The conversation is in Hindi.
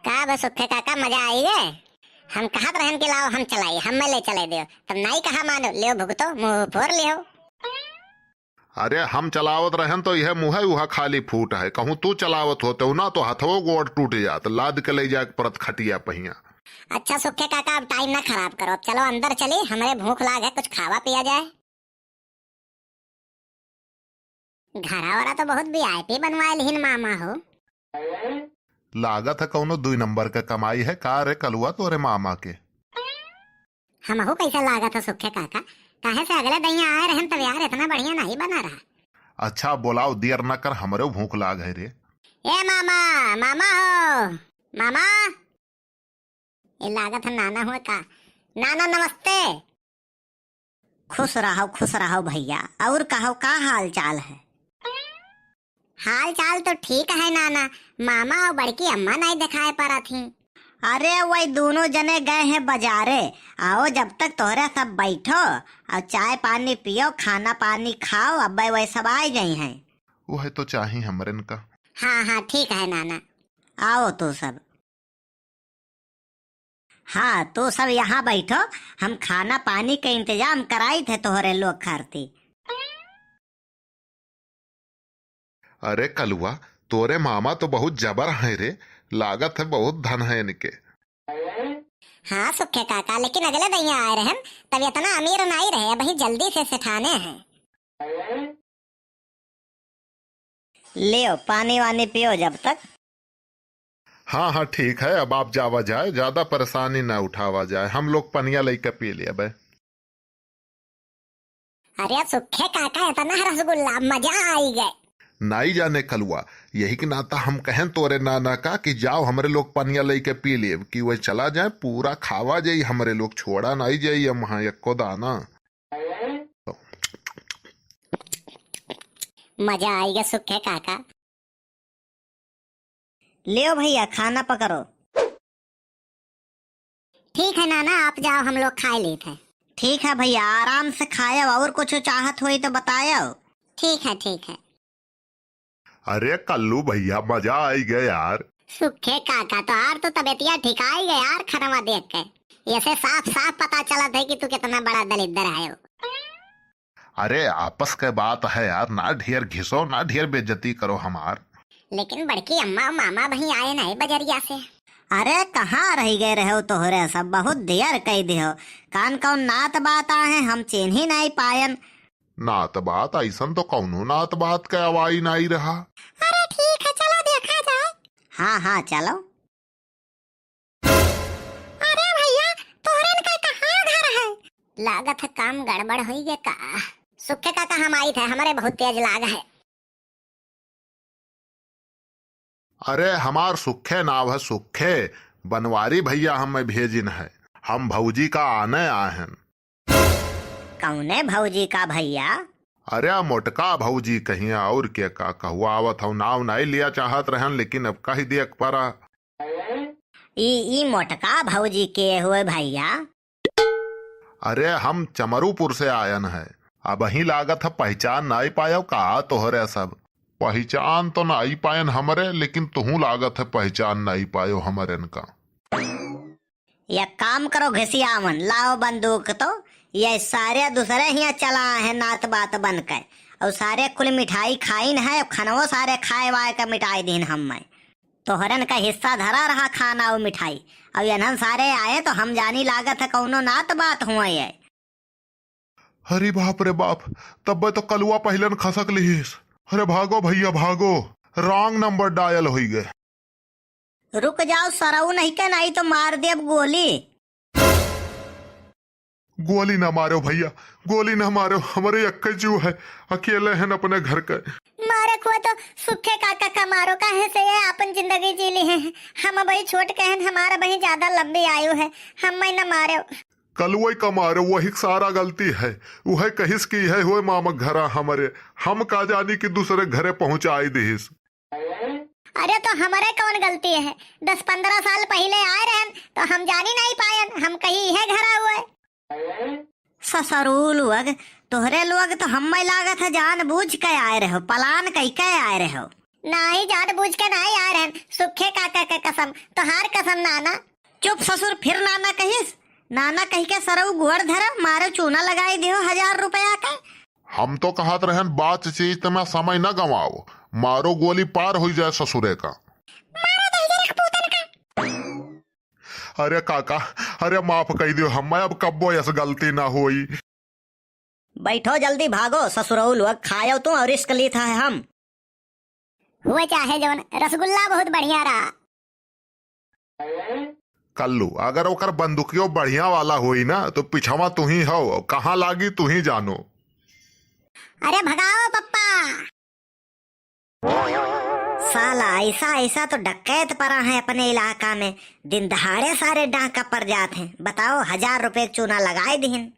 का बस सुखे काका मजा आई है। हम कहत रहन के लाओ हम चलाई हम में ले चले दियो तब नहीं कहा मानो लियो भुगतो मुंह फोर लियो। अरे हम चलावत रहन तो यह मुँह उहा खाली फूट है, कहूँ तू चलावत होते ना तो हथवो गोड़ टूट जात, लाद के ले जा परत खटिया पहिया। अच्छा सुखे काका अब टाइम ना खराब करो, अब चलो अंदर चली, हमारे भूख लाग है, कुछ खावा पिया जाए। घरा वाला तो बहुत वीआईपी बनवाए लिहिन मामा हो। लागत है कौनो 2 नंबर का कमाई है का रे कलुआ तोरे मामा के। हमहू कैसा लागत है सुखे काका, काहे से अगले दैया आए रहन तब यार इतना बढ़िया नहीं बना रहा। अच्छा बोलाओ देर न कर, हमरे भूख लाग है रे। ए मामा, मामा हो मामा। ये लागत है नाना हुआ का। नाना नमस्ते। खुश रहो भैया, और कहो का हाल चाल है। हाल चाल तो ठीक है नाना, मामा और बड़की अम्मा नहीं दिखाए पड़ा थी। अरे वही दोनों जने गए हैं बाजारे, आओ जब तक तोहरे सब बैठो और चाय पानी पियो, खाना पानी खाओ, अब वही सब आए गई हैं। वो है तो चाहिए हमरन का। हाँ हाँ ठीक है नाना, आओ तो सब। हाँ तो सब यहाँ बैठो, हम खाना पानी का इंतजाम कराई थे तोहरे लोग खाती। अरे कलुआ तोरे मामा तो बहुत जबर है रे, लागत है बहुत धन है इनके। हाँ सुखे काका, लेकिन अगले दैया आए रहे तब इतना अमीर नहीं रहे, अभी जल्दी से सिठाने हैं। लियो पानी वानी पियो जब तक। हाँ हाँ ठीक है, अब आप जावा जाए, ज्यादा परेशानी ना उठावा जाए, हम लोग पनिया लेकर पी लिया बे। अरे सुखे काका इतना रसगुल्ला मजा आई गए। नाई जाने कलुआ, यही कि नाता हम कहें तोरे नाना का कि जाओ हमरे लोग पनिया लेके पी लिए, कि वही चला जाए पूरा खावा जाई, हमरे लोग छोड़ा नहीं जाई हम वहां एको दाना। मजा आएगा सुखे काका। लियो भैया खाना पकड़ो। ठीक है नाना आप जाओ, हम लोग खा लेते हैं। ठीक है भैया आराम से खाओ, और कुछ चाहत हुई तो बताओ। ठीक है ठीक है। अरे कल्लू भैया मजा आई गया यार। सुखे काका तो यार तो तबियतिया ठिकाई गया यार, खनवा देख के ऐसे साफ साफ पता चला था कि तू कितना बड़ा दलिद्र है। अरे आपस के बात है यार, ना ढेर घिसो ना ढेर बेइज्जती करो हमार। लेकिन बड़की अम्मा और मामा भाई आए नहीं बजरिया से। अरे कहाँ रह गए रहो तोहरे सब, बहुत देर कह दियो, कान कौन नात बात आए हम चिन्ह ही नहीं पायन। नात बात ऐसन तो कौनो नात बात के अवाई नहीं रहा। अरे ठीक है चलो देखा जाए। हाँ हाँ चलो। अरे भैया तोहरे का कहाँ घर है, लागत है काम गड़बड़ हुई है का। सुखे काका हम आई थे, हमारे बहुत तेज लाग है। अरे हमार सुखे नाव है सुखे, बनवारी भैया हमें भेजिन है, हम भौजी का आने आए। कौने भौजी का भैया। अरे मोटका भौजी कहीं और के का कहुआ आवत हूँ, नाव नहीं लिया चाहत रहन लेकिन अब कही देख पड़ा। ई मोटका भौजी के हुए भैया। अरे हम चमरूपुर से आयन है, अब ही लागत है पहचान नहीं पायो का तोहरे सब। पहचान तो नहीं पायन हमरे, लेकिन तुहू लागत है पहचान नहीं पायो हमरे का। या काम करो घिसियावन लाओ बंदूक, तो ये सारे दूसरे ही चला है नात बात बन के, और सारे कुल मिठाई खाइन है, खनवो सारे खाए वाए का मिठाई दिन हम तोहरन का हिस्सा धरा रहा खाना और मिठाई, और यनहन सारे आए तो हम जानी लागत है कौनो नात बात हुआ है। अरे बाप रे बाप, तब तो कलुआ पहलन खसक लिहिस। अरे भागो भैया भागो, रॉन्ग नंबर डायल हो गए। रुक जाओ सरऊ नहीं के, नहीं तो मार देव गोली। गोली ना मारो भैया, गोली ना मारो, हमारे अक्के जू है, अकेले हैं अपने घर के। मारे को तो सुखे काका का मारो काहे से ये अपन जिंदगी जी ली है, हम भाई छोट कहन हमारा भाई ज्यादा लंबी आयु है, हम ना मारे। कलुआ का मारो वही सारा गलती है, वह कहिस की है हुए मामा घरा हमारे, हम का जानी कि दूसरे घरे पहुंचाई दिस। अरे तो हमारे कौन गलती है, 10-15 साल पहले आए रहे तो हम जानी नहीं पायन, हम कहीं है घरा हुए। ससुरू लोग तोहरे लोग तो हम लागत है जान बूझ के आए रहो, पलान कई के आए रहो। नहीं जानबूझ के नहीं आ रहे, सुखे काका के कसम, तोहार कसम नाना। चुप ससुर, फिर नाना कहिस। नाना कही के सरऊ गुड़ धर मारो चूना लगाई दियो 1000 रुपया का। हम तो कहत रहन बात चीज तुम्हें समय न गवाओ, मारो गोली पार हो जाए ससुरे का। अरे काका, अरे माफ कर दियो, हम अब कब्बो ऐसा गलती ना हुई। बैठो जल्दी भागो, ससुरऊ लोग खायो तू और रिस्क ली था हम। हुए चाहे जवन, रसगुल्ला बहुत बढ़िया रहा। कल्लू, अगर ओकर बंदूकियो बढ़िया वाला हुई ना तो पिछवा तू ही हो, कहाँ लागी तू ही जानो। अरे भगाओ पप्पा। साला ऐसा ऐसा तो डकैत पड़ा है अपने इलाका में, दिन दहाड़े सारे डाका पर जाते हैं। बताओ 1000 रुपए चूना लगाए दिन।